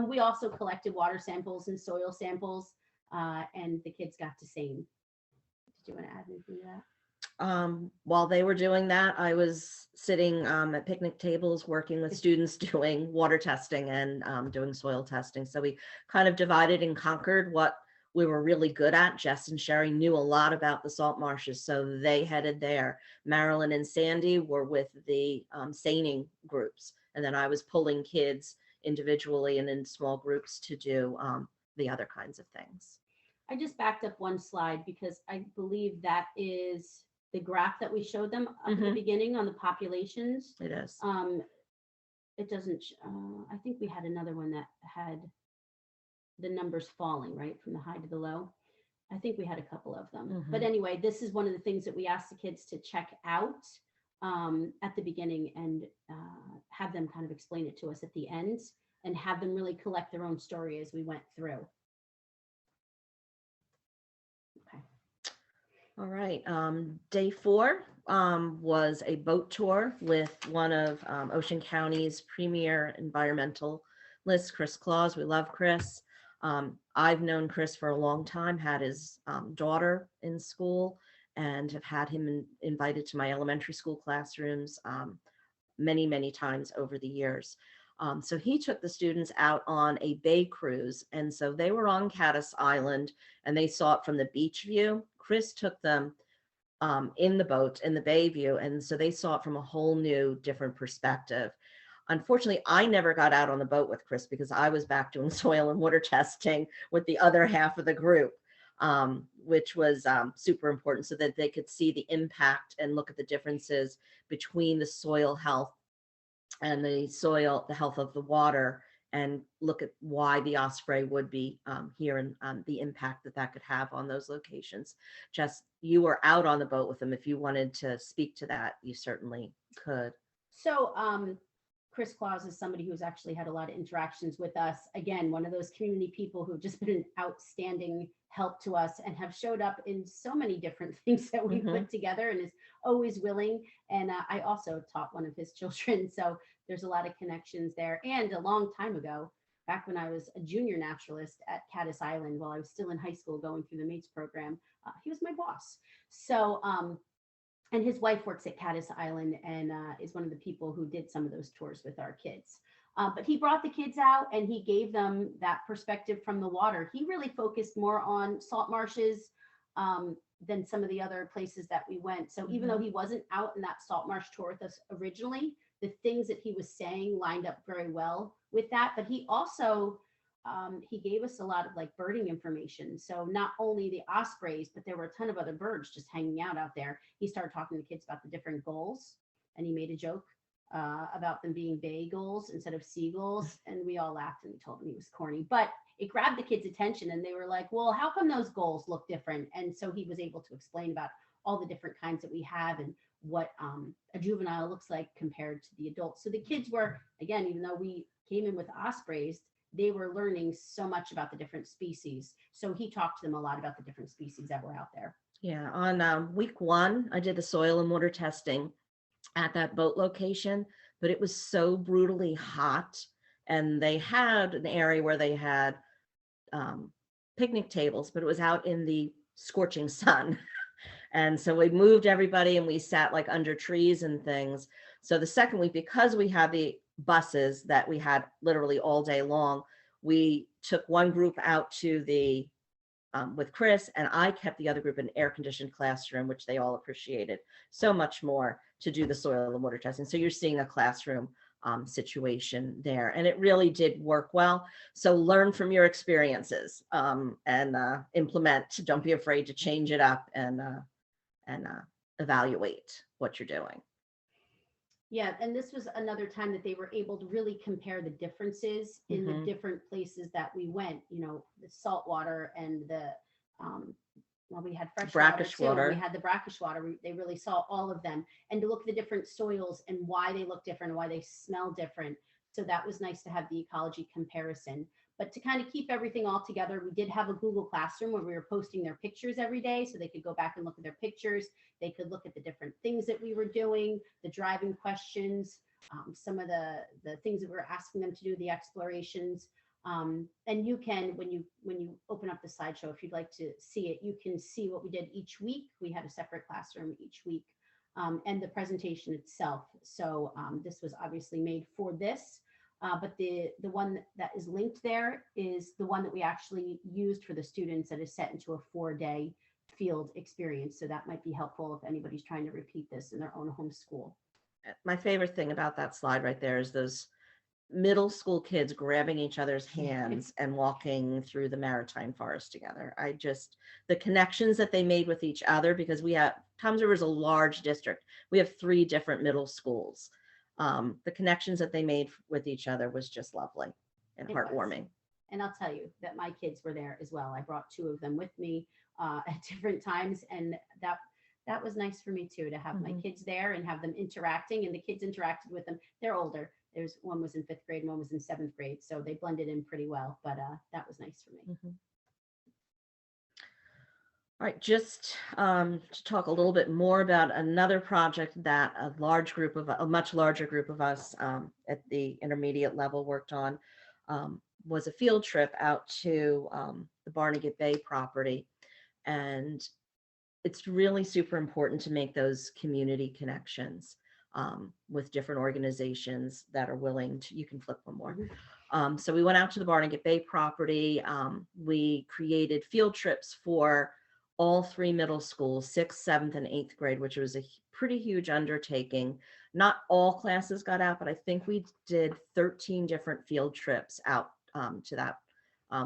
We also collected water samples and soil samples, and the kids got to sing. Did you want to add anything to that? While they were doing that, I was sitting at picnic tables working with students doing water testing and doing soil testing. So we kind of divided and conquered what we were really good at. Jess and Cherri knew a lot about the salt marshes, so they headed there. Marilyn and Sandy were with the seining groups, and then I was pulling kids individually and in small groups to do the other kinds of things. I just backed up one slide because I believe that is the graph that we showed them up at the beginning on the populations. It is. It doesn't, I think we had another one that had the numbers falling, right, from the high to the low. I think we had a couple of them. But anyway, this is one of the things that we asked the kids to check out at the beginning and have them kind of explain it to us at the end and have them really collect their own story as we went through. Okay. All right. Day 4 was a boat tour with one of Ocean County's premier environmentalists, Chris Claus. We love Chris. I've known Chris for a long time, had his daughter in school, and have had him invited to my elementary school classrooms many, many times over the years. So he took the students out on a bay cruise. And so they were on Caddis Island and they saw it from the beach view. Chris took them in the boat, in the bay view. And so they saw it from a whole new, different perspective. Unfortunately, I never got out on the boat with Chris because I was back doing soil and water testing with the other half of the group, which was super important so that they could see the impact and look at the differences between the soil health and the health of the water, and look at why the Osprey would be here and the impact that could have on those locations. Jess, you were out on the boat with them. If you wanted to speak to that, you certainly could. So Chris Claus is somebody who's actually had a lot of interactions with us. Again, one of those community people who've just been an outstanding help to us and have showed up in so many different things that we put together and is always willing. And I also taught one of his children. So there's a lot of connections there. And a long time ago, back when I was a junior naturalist at Caddis Island, while I was still in high school going through the MATES program, he was my boss. So, and his wife works at Caddis Island and is one of the people who did some of those tours with our kids. But he brought the kids out and he gave them that perspective from the water. He really focused more on salt marshes than some of the other places that we went. So even though he wasn't out in that salt marsh tour with us originally, the things that he was saying lined up very well with that. But he also, he gave us a lot of like birding information. So not only the ospreys, but there were a ton of other birds just hanging out there. He started talking to the kids about the different gulls, and he made a joke about them being bay gulls instead of seagulls. And we all laughed and we told him he was corny, but it grabbed the kids' attention and they were like, well, how come those gulls look different? And so he was able to explain about all the different kinds that we have and what a juvenile looks like compared to the adults. So the kids were, again, even though we came in with ospreys, they were learning so much about the different species. So he talked to them a lot about the different species that were out there. Yeah, on week 1, I did the soil and water testing at that boat location, but it was so brutally hot. And they had an area where they had picnic tables, but it was out in the scorching sun. And so we moved everybody and we sat like under trees and things. So the second week, because we had the buses that we had literally all day long, we took one group out to the with Chris, and I kept the other group in an air-conditioned classroom, which they all appreciated so much more, to do the soil and water testing. So you're seeing a classroom situation there, and it really did work well. So learn from your experiences and implement. Don't be afraid to change it up and evaluate what you're doing. Yeah, and this was another time that they were able to really compare the differences in the different places that we went. You know, the salt water and the well, we had fresh brackish water. We had the brackish water. They really saw all of them, and to look at the different soils and why they look different, and why they smell different. So that was nice to have the ecology comparison. But to kind of keep everything all together, we did have a Google Classroom where we were posting their pictures every day so they could go back and look at their pictures. They could look at the different things that we were doing, the driving questions, some of the things that we were asking them to do, the explorations. And you can, when you open up the slideshow, if you'd like to see it, you can see what we did each week. We had a separate classroom each week, and the presentation itself. So this was obviously made for this. But the one that is linked there is the one that we actually used for the students that is set into a 4-day field experience. So that might be helpful if anybody's trying to repeat this in their own home school. My favorite thing about that slide right there is those middle school kids grabbing each other's hands and walking through the maritime forest together. The connections that they made with each other, because Toms River is a large district. We have 3 different middle schools. The connections that they made with each other was just lovely and heartwarming. And I'll tell you that my kids were there as well. I brought 2 of them with me at different times, and that was nice for me too, to have my kids there and have them interacting, and the kids interacted with them. They're older. One was in 5th grade and one was in 7th grade, so they blended in pretty well, but that was nice for me. All right, just to talk a little bit more about another project that a much larger group of us at the intermediate level worked on, was a field trip out to the Barnegat Bay property. And it's really super important to make those community connections with different organizations that are willing to, you can flip one more. So we went out to the Barnegat Bay property. We created field trips for all 3 middle schools, 6th, 7th, and 8th grade, which was a pretty huge undertaking. Not all classes got out, but I think we did 13 different field trips out to that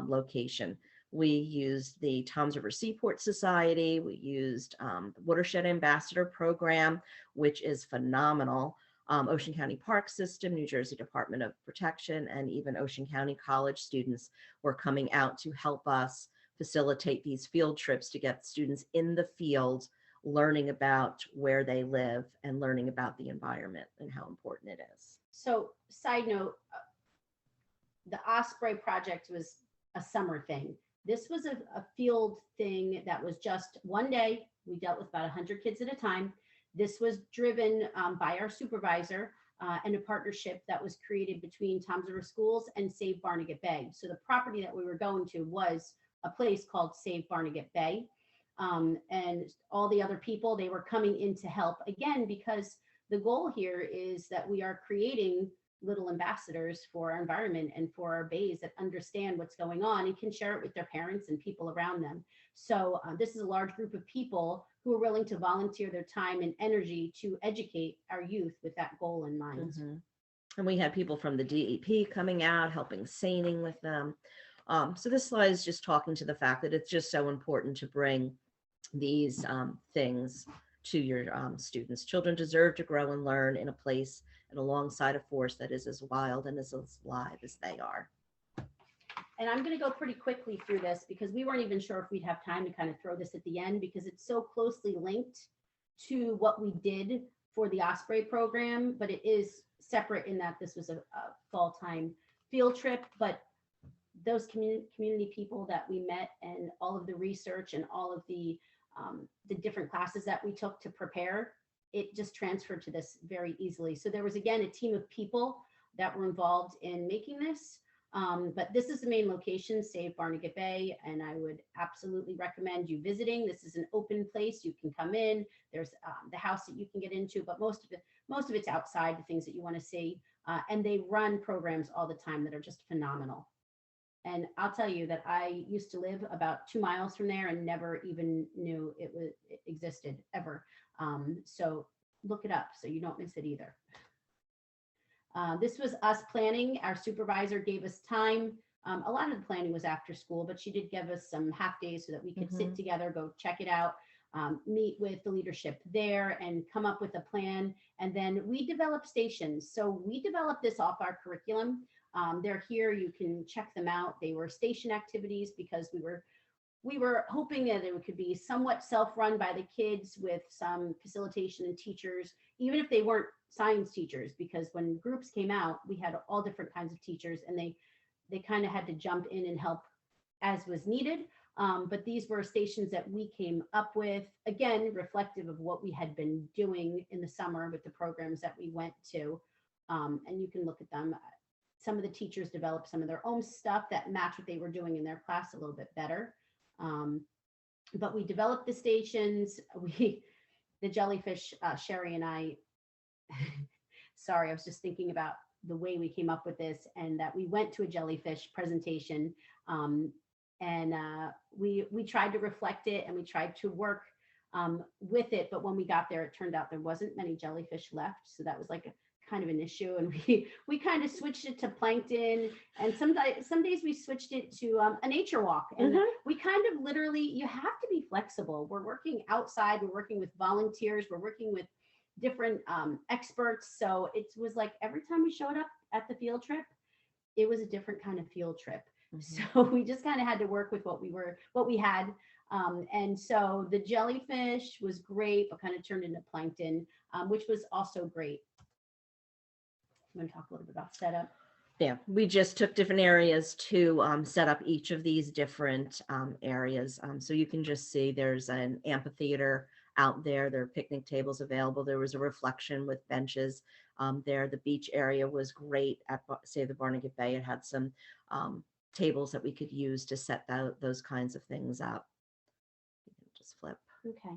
location. We used the Toms River Seaport Society. We used the Watershed Ambassador Program, which is phenomenal. Ocean County Park System, New Jersey Department of Protection, and even Ocean County College students were coming out to help us facilitate these field trips to get students in the field, learning about where they live and learning about the environment and how important it is. So side note, the Osprey project was a summer thing. This was a field thing that was just one day. We dealt with about 100 kids at a time. This was driven by our supervisor and a partnership that was created between Toms River Schools and Save Barnegat Bay. So the property that we were going to was a place called Save Barnegat Bay. And all the other people, they were coming in to help, again, because the goal here is that we are creating little ambassadors for our environment and for our bays that understand what's going on and can share it with their parents and people around them. So this is a large group of people who are willing to volunteer their time and energy to educate our youth with that goal in mind. And we had people from the DEP coming out, helping seining with them. So this slide is just talking to the fact that it's just so important to bring these things to your students. Children deserve to grow and learn in a place and alongside a force that is as wild and as alive as they are. And I'm going to go pretty quickly through this because we weren't even sure if we'd have time to kind of throw this at the end because it's so closely linked to what we did for the Osprey program, but it is separate in that this was a fall-time field trip. But those community people that we met and all of the research and all of the different classes that we took to prepare, it just transferred to this very easily. So there was, again, a team of people that were involved in making this. But this is the main location, Save Barnegat Bay, and I would absolutely recommend you visiting. This is an open place. You can come in. There's the house that you can get into, but most of it's outside, the things that you want to see. And they run programs all the time that are just phenomenal. And I'll tell you that I used to live about 2 miles from there and never even knew it existed ever. So look it up so you don't miss it either. This was us planning. Our supervisor gave us time. A lot of the planning was after school, but she did give us some half days so that we could sit together, go check it out, meet with the leadership there and come up with a plan. And then we developed stations. So we developed this off our curriculum. They're here, you can check them out. They were station activities because we were hoping that it could be somewhat self-run by the kids with some facilitation and teachers, even if they weren't science teachers, because when groups came out, we had all different kinds of teachers, and they kind of had to jump in and help as was needed. But these were stations that we came up with, again, reflective of what we had been doing in the summer with the programs that we went to. And you can look at them. Some of the teachers developed some of their own stuff that matched what they were doing in their class a little bit better. But we developed the stations. The jellyfish, Cherri and I, sorry, I was just thinking about the way we came up with this, and that we went to a jellyfish presentation, and we tried to reflect it, and we tried to work with it. But when we got there, it turned out there wasn't many jellyfish left. So that was like a kind of an issue. And we kind of switched it to plankton. And some days we switched it to a nature walk. And we kind of literally, you have to be flexible. We're working outside, we're working with volunteers, we're working with different experts. So it was like every time we showed up at the field trip, it was a different kind of field trip. So we just kind of had to work with what we had. And so the jellyfish was great, but kind of turned into plankton, which was also great. You want to talk a little bit about setup? Yeah, we just took different areas to set up each of these different areas. So you can just see there's an amphitheater out there. There are picnic tables available. There was a reflection with benches there. The beach area was great at Save the Barnegat Bay. It had some tables that we could use to set those kinds of things up. Just flip. Okay.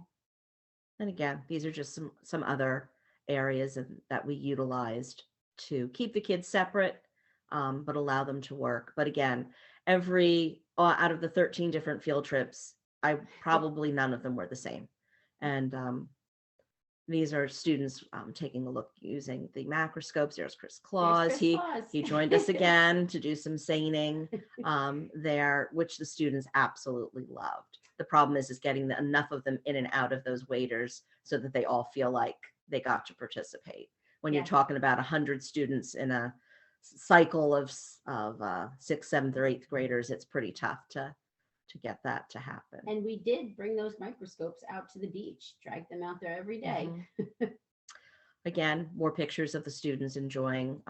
And again, these are just some other areas that we utilized to keep the kids separate, but allow them to work. But again, out of the 13 different field trips, probably none of them were the same. And these are students taking a look using the macroscopes. There's Chris Claus. He joined us again to do some seining there, which the students absolutely loved. The problem is getting enough of them in and out of those waders so that they all feel like they got to participate. When you're talking about 100 students in a cycle of 6th, 7th, or 8th graders, it's pretty tough to get that to happen. And we did bring those microscopes out to the beach, drag them out there every day. Again, more pictures of the students enjoying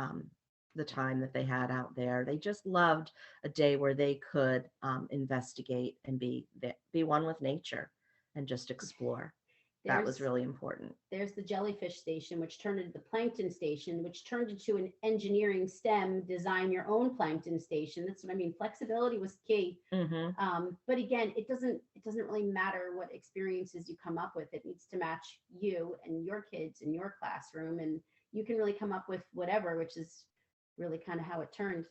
the time that they had out there. They just loved a day where they could investigate and be one with nature and just explore. That was really important. There's the jellyfish station, which turned into the plankton station, which turned into an engineering STEM, design your own plankton station. That's what I mean. Flexibility was key. But again, it doesn't really matter what experiences you come up with. It needs to match you and your kids in your classroom. And you can really come up with whatever, which is really kind of how it turned.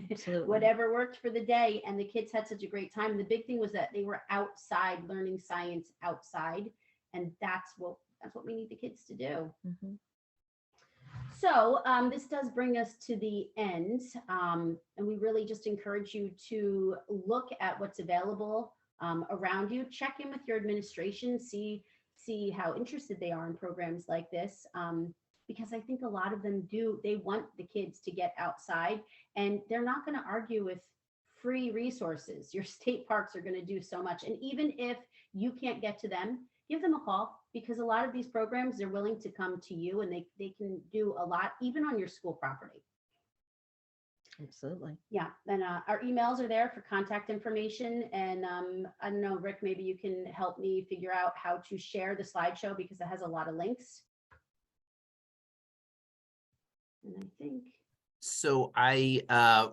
Absolutely. Whatever worked for the day. And the kids had such a great time. And the big thing was that they were outside learning science outside. And that's what we need the kids to do. So this does bring us to the end. And we really just encourage you to look at what's available around you. Check in with your administration, see how interested they are in programs like this. Because I think a lot of them they want the kids to get outside, and they're not going to argue with free resources. Your state parks are going to do so much. And even if you can't get to them, give them a call, because a lot of these programs, they're willing to come to you, and they can do a lot, even on your school property. Absolutely. Yeah. And our emails are there for contact information. And I don't know, Rick, maybe you can help me figure out how to share the slideshow, because it has a lot of links. And I think. So I,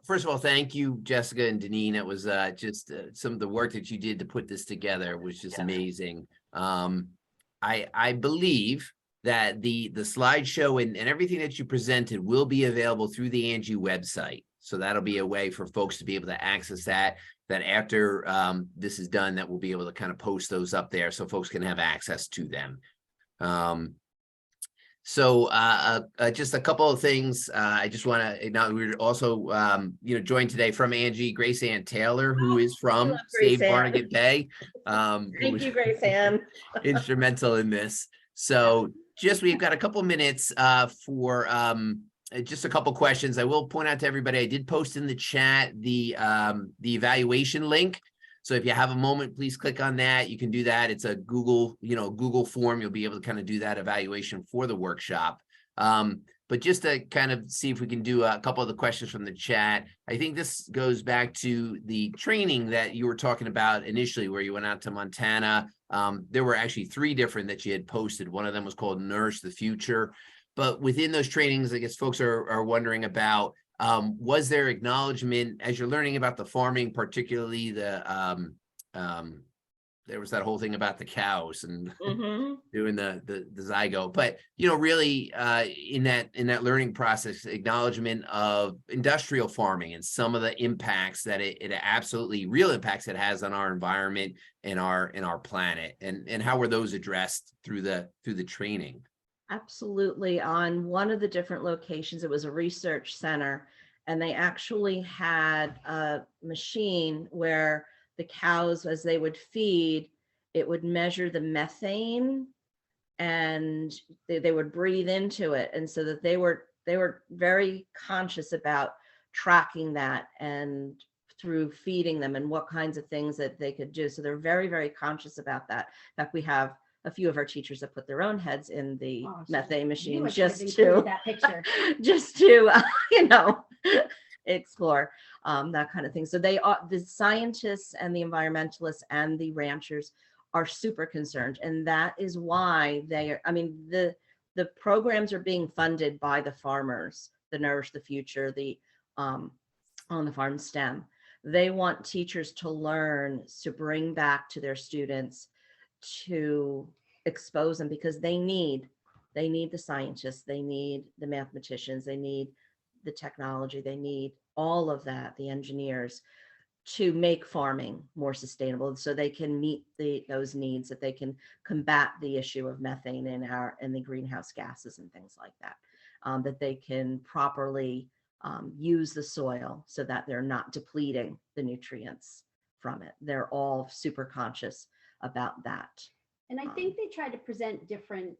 first of all, thank you, Jessica and Dinean. It was just some of the work that you did to put this together was just amazing. I believe that the slideshow and everything that you presented will be available through the ANJEE website. So that'll be a way for folks to be able to access that after this is done, that we'll be able to kind of post those up there so folks can have access to them. So just a couple of things. I just want to acknowledge we're also, joined today from ANJEE, Grace Ann Taylor, who is from Save Barnegat Bay. Thank you, Grace Ann. Instrumental in this. So we've got a couple minutes for just a couple questions. I will point out to everybody, I did post in the chat the evaluation link. So if you have a moment, please click on that. You can do that. It's a Google form. You'll be able to kind of do that evaluation for the workshop. But just to kind of see if we can do a couple of the questions from the chat, I think this goes back to the training that you were talking about initially, where you went out to Montana. There were actually 3 different that you had posted. One of them was called Nourish the Future. But within those trainings, I guess folks are wondering about, was there acknowledgement as you're learning about the farming, particularly the there was that whole thing about the cows and doing the zygote, but really in that learning process, acknowledgement of industrial farming and some of the impacts that it absolutely real impacts it has on our environment and our planet, and how were those addressed through the training? Absolutely. On one of the different locations, it was a research center, and they actually had a machine where the cows, as they would feed, it would measure the methane, and they would breathe into it. And so that they were very conscious about tracking that and through feeding them and what kinds of things that they could do. So they're very, very conscious about that. In fact, we have a few of our teachers that put their own heads in the methane machine just to explore that kind of thing. So they are, the scientists and the environmentalists and the ranchers are super concerned, and that is why they are, I mean, the programs are being funded by the farmers, the Nourish the Future, the on the farm STEM. They want teachers to learn, to bring back to their students, to expose them, because they need the scientists, they need the mathematicians, they need the technology, they need all of that, the engineers, to make farming more sustainable, so they can meet those needs, that they can combat the issue of methane in the greenhouse gases and things like that, that they can properly use the soil so that they're not depleting the nutrients from it. They're all super conscious about that. And I think they try to present different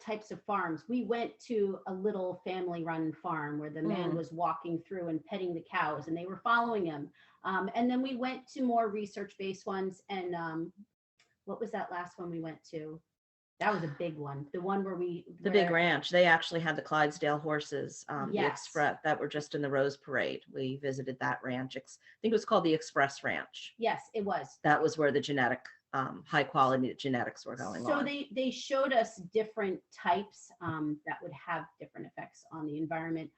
types of farms. We went to a little family run farm where the man was walking through and petting the cows and they were following him. And then we went to more research-based ones. And what was that last one we went to? That was a big one. The one where the big ranch. They actually had the Clydesdale horses, yes, the Express, that were just in the Rose Parade. We visited that ranch. I think it was called the Express Ranch. Yes, it was. That was where the high quality genetics were going on. So they showed us different types that would have different effects on the environment.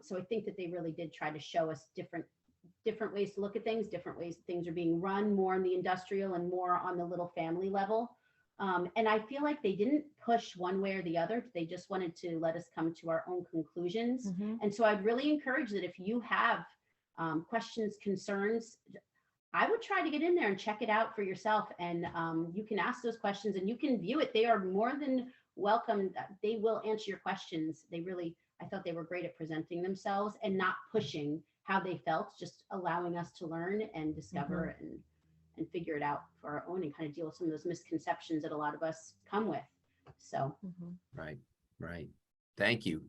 So I think that they really did try to show us different ways to look at things, different ways things are being run, more in the industrial and more on the little family level. And I feel like they didn't push one way or the other. They just wanted to let us come to our own conclusions. And so I'd really encourage that if you have questions, concerns, I would try to get in there and check it out for yourself. And you can ask those questions and you can view it. They are more than welcome. They will answer your questions. I thought they were great at presenting themselves and not pushing how they felt, just allowing us to learn and discover and figure it out for our own and kind of deal with some of those misconceptions that a lot of us come with. So. Right. Thank you.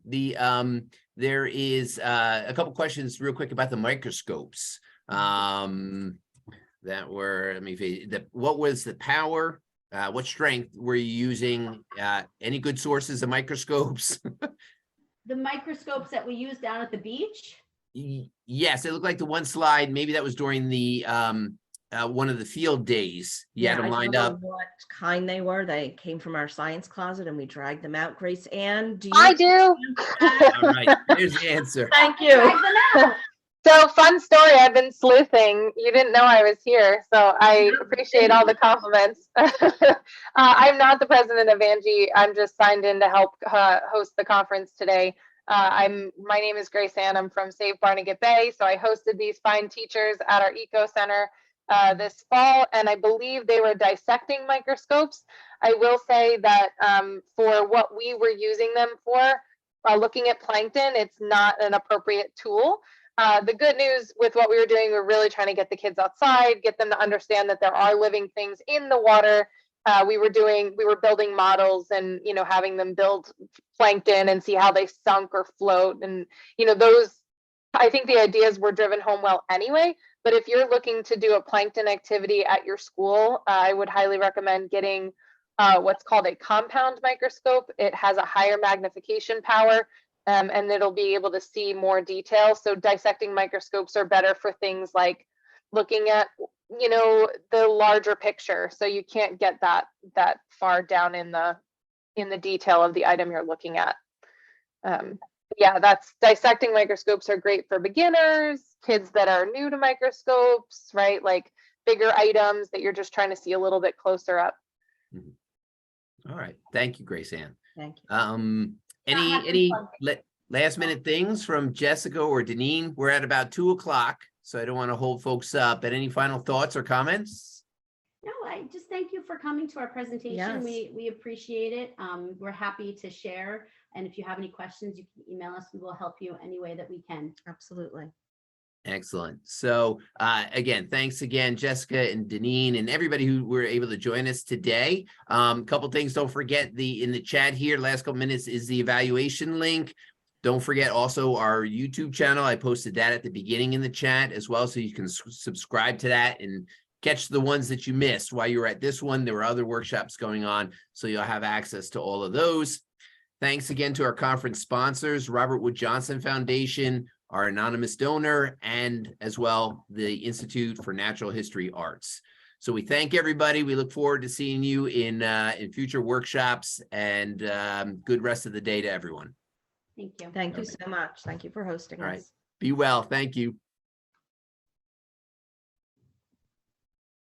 There is a couple questions real quick about the microscopes. That were, what was the power? What strength were you using? Any good sources of microscopes? The microscopes that we used down at the beach? Yes, it looked like the one slide. Maybe that was during the one of the field days. You had them lined up. What kind they were? They came from our science closet and we dragged them out. Grace Ann, do you? I do. All right, here's the answer. Thank you. So fun story, I've been sleuthing. You didn't know I was here, so I appreciate all the compliments. I'm not the president of ANJEE. I'm just signed in to help host the conference today. My name is Grace Ann. I'm from Save Barnegat Bay. So I hosted these fine teachers at our Eco Center this fall, and I believe they were dissecting microscopes. I will say that for what we were using them for, looking at plankton, it's not an appropriate tool. The good news with what we were doing, we're really trying to get the kids outside, get them to understand that there are living things in the water. We were building models and, having them build plankton and see how they sunk or float. And, I think the ideas were driven home well anyway. But if you're looking to do a plankton activity at your school, I would highly recommend getting what's called a compound microscope. It has a higher magnification power, and it'll be able to see more detail. So dissecting microscopes are better for things like looking at, you know, the larger picture. So you can't get that far down in the detail of the item you're looking at. Yeah, that's dissecting microscopes are great for beginners, kids that are new to microscopes, right? Like bigger items that you're just trying to see a little bit closer up. All right. Thank you, Grace Ann. Thank you. Any last minute things from Jessica or Dinean? We're at about 2 o'clock, so I don't want to hold folks up. But any final thoughts or comments? No, I just thank you for coming to our presentation. Yes. We appreciate it. We're happy to share. And if you have any questions, you can email us. We will help you any way that we can. Absolutely. Excellent. So again, thanks again, Jessica and Dinean and everybody who were able to join us today. Couple things, don't forget in the chat here, last couple minutes is the evaluation link. Don't forget also our YouTube channel. I posted that at the beginning in the chat as well, so you can subscribe to that and catch the ones that you missed while you were at this one. There were other workshops going on, so you'll have access to all of those. Thanks again to our conference sponsors, Robert Wood Johnson Foundation, our anonymous donor, and as well the Institute for Natural History Arts. So we thank everybody. We look forward to seeing you in future workshops, and good rest of the day to everyone. Thank you. Thank you so much. Thank you for hosting All right. us. Be well. Thank you.